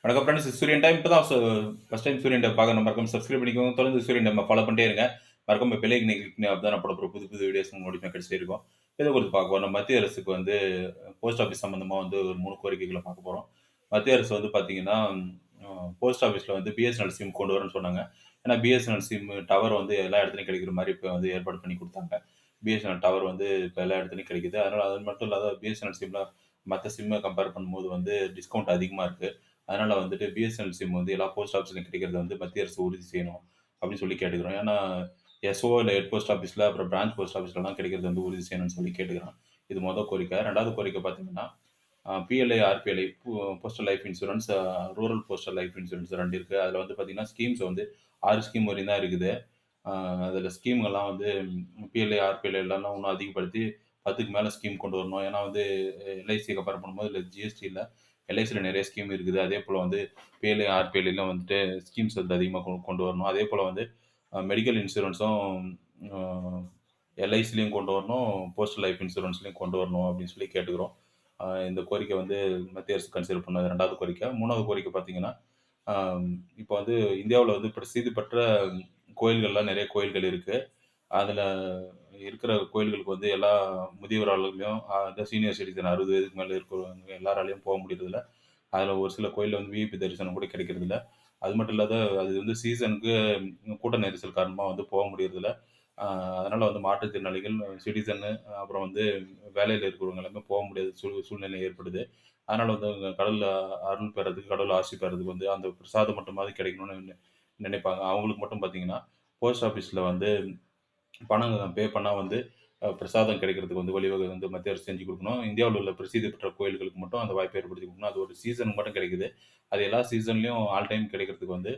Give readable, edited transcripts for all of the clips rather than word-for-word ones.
வணக்கம் ஃப்ரெண்ட்ஸ். சூரியன் டைம் இப்ப தான் ஃபர்ஸ்ட் டைம் சூரியன் டைம் பார்க்குற மறக்காம சப்ஸ்கிரைப் பண்ணிக்கோங்க. தொடர்ந்து சூரியன் டைம் ஃபாலோ பண்ணிட்டே இருங்க. மறக்காம பெல் ஐகானை கிளிக் பண்ணி அப்பதான் நான் போட போற புது புது வீடியோஸ் உங்களுக்கு நோட்டிஃபிகேஷன் கிடைச்சிட்டே இருக்கும். இத குறித்து பார்க்க போறோம். மத்திய அரசுக்கு வந்து போஸ்ட் ஆஃபிஸ் சம்பந்தமா வந்து ஒரு 3 கோரிக்கைகள பார்க்க போறோம். மத்திய அரசு வந்து பார்த்தீங்கன்னா, போஸ்ட் ஆஃபிஸ்ல வந்து பிஎஸ்என்எல் சிம் கொண்டு வரேன்னு சொன்னாங்க. ஏன்னா பிஎஸ்என்எல் சிம் டவர் வந்து எல்லா இடத்துலயும் கிடைக்கிற மாரி இப்ப வந்து ஏற்பாடு பண்ணி குடுத்தாங்க. பிஎஸ்என்எல் டவர் வந்து இப்ப எல்லா இடத்துலயும் கிடைக்குது. அதனால அது மட்டும் இல்லாத பிஎஸ்என்எல் சிம்ல மத்த சிம்ம கம்பேர் பண்ணும்போது வந்து டிஸ்கவுண்ட் அதிகமா இருக்கு. அதனால வந்துட்டு பிஎஸ்என்எல் சிம் வந்து எல்லா போஸ்ட் ஆஃபீஸ்லயும் கிடைக்கிறத வந்து மத்திய அரசு உறுதி செய்யணும் அப்படின்னு சொல்லி கேட்டுக்கிறோம். ஏன்னா எஸ்ஓ இல்ல ஹெட் போஸ்ட் ஆஃபீஸ்ல அப்புறம் பிரான்ச் போஸ்ட் ஆஃபீஸ்லலாம் கிடைக்கிறது வந்து உறுதி செய்யணும்னு சொல்லி கேட்டுக்கிறோம். இது மொத கோரிக்கை. 2வது கோரிக்கை பார்த்தீங்கன்னா, PLI, RPLI postal life insurance, rural postal life insurance 2 இருக்கு. அதுல வந்து பார்த்தீங்கன்னா, ஸ்கீம்ஸ் வந்து 6 ஸ்கீம் வரையும் தான் இருக்குது. அ அதுல ஸ்கீம்கள்லாம் வந்து பிஎல்ஐ, ஆர்பிஎல்ஐ எல்லாம் இன்னும் அதிகப்படுத்தி 10க்கு மேல ஸ்கீம் கொண்டு வரணும். ஏன்னா வந்து எல்ஐசிய கம்பேர் பண்ணும்போது இதுல ஜிஎஸ்டி இல்ல. எல்ஐசில நெறைய ஸ்கீம் இருக்குது. அதேபோல வந்து பிஎல்ஐ, ஆர்பிஎல்ஐலாம் வந்துட்டு ஸ்கீம்ஸ் வந்து அதிகமா கொண்டு வரணும். அதேபோல வந்து மெடிக்கல் இன்சூரன்ஸும் அ எல்ஐசிலயும் கொண்டு வரணும். போஸ்டல் லைஃப் இன்சூரன்ஸ்லயும் கொண்டு வரணும் அப்படின்னு சொல்லி கேட்டுக்கிறோம். இந்த கோரிக்கை வந்து மத்திய அரசு கன்சிடர் பண்ணது 2வது கோரிக்கை. 3வது கோரிக்கை பார்த்தீங்கன்னா, அ இப்ப வந்து இந்தியாவுல வந்து பிரசித்தி பெற்ற கோயில்கள்லாம் நெறைய கோயில்கள் இருக்கு. அதுல இருக்கிற கோயில்களுக்கு வந்து எல்லா முதியவராலும் சீனியர் சிட்டிசன் 60 வயதுக்கு மேல இருக்கிறவங்க எல்லாராலயும் போ முடியறதில்ல. அதுல ஒரு சில கோயில்ல வந்து விஐபி தரிசனம் கூட கிடைக்கிறதில்ல. அது மட்டும் இல்லாத அது வந்து சீசனுக்கு கூட்ட நெரிசல் காரணமா வந்து போ முடியறதில்ல. அ அதனால வந்து மாற்றுத்திறனாளிகள், சிட்டிசன்னு அப்புறம் வந்து வேலையில இருக்கிறவங்க எல்லாமே போ முடியாத சூழ்நிலை ஏற்படுது. அதனால வந்து அவங்க கடவுள் அருள் பெறதுக்கு, கடவுள் ஆசி பெறதுக்கு வந்து அந்த பிரசாதம் மட்டுமாவது கிடைக்கணும்னு நினைப்பாங்க. அவங்களுக்கு மட்டும் பார்த்தீங்கன்னா, போஸ்ட் ஆஃபீஸ்ல வந்து பணம் பே பண்ணா வந்து பிரசாதம் கிடைக்கிறதுக்கு வந்து வழிவகை வந்து மத்திய அரசு செஞ்சு குடுக்கணும். இந்தியாவுல உள்ள பிரசித்தி பெற்ற கோயில்களுக்கு மட்டும் அந்த வாய்ப்பை ஏற்படுத்தி குடுக்கணும். அது ஒரு சீசனுக்கு மட்டும் கிடைக்குது. அது எல்லா சீசன்லயும் ஆல் டைம் கிடைக்கிறதுக்கு வந்து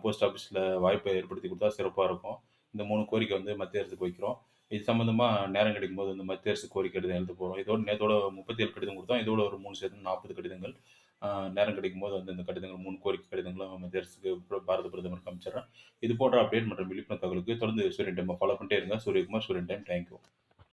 போஸ்ட் ஆஃபீஸ்ல வாய்ப்பை ஏற்படுத்தி குடுத்தா சிறப்பா இருக்கும். இந்த 3 கோரிக்கை வந்து மத்திய அரசுக்கு வைக்கிறோம். இது சம்மந்தமா நேரம் கிடைக்கும்போது வந்து மத்திய அரசு கோரிக்கை கடிதம் எழுத போறோம். இதோட நேத்தோட 37 கடிதம் குடுத்தோம். இதோட ஒரு 3 சேர்த்து 40 கடிதங்கள். அ நேரம் கிடைக்கும்போது வந்து இந்த கடிதங்கள் 3 கோரிக்கை கடிதங்களும் மத்திய அரசுக்கு பாரத பிரதமருக்கு அனுப்பிச்சிடுறேன். இது போன்ற அப்டேட் மற்றும் விழிப்புணர்வு தகவலுக்கு தொடர்ந்து சூரியன் டைம்ம ஃபாலோ பண்ணிட்டே இருங்க. சூரியகுமார், சூரியன் டைம். Thank you.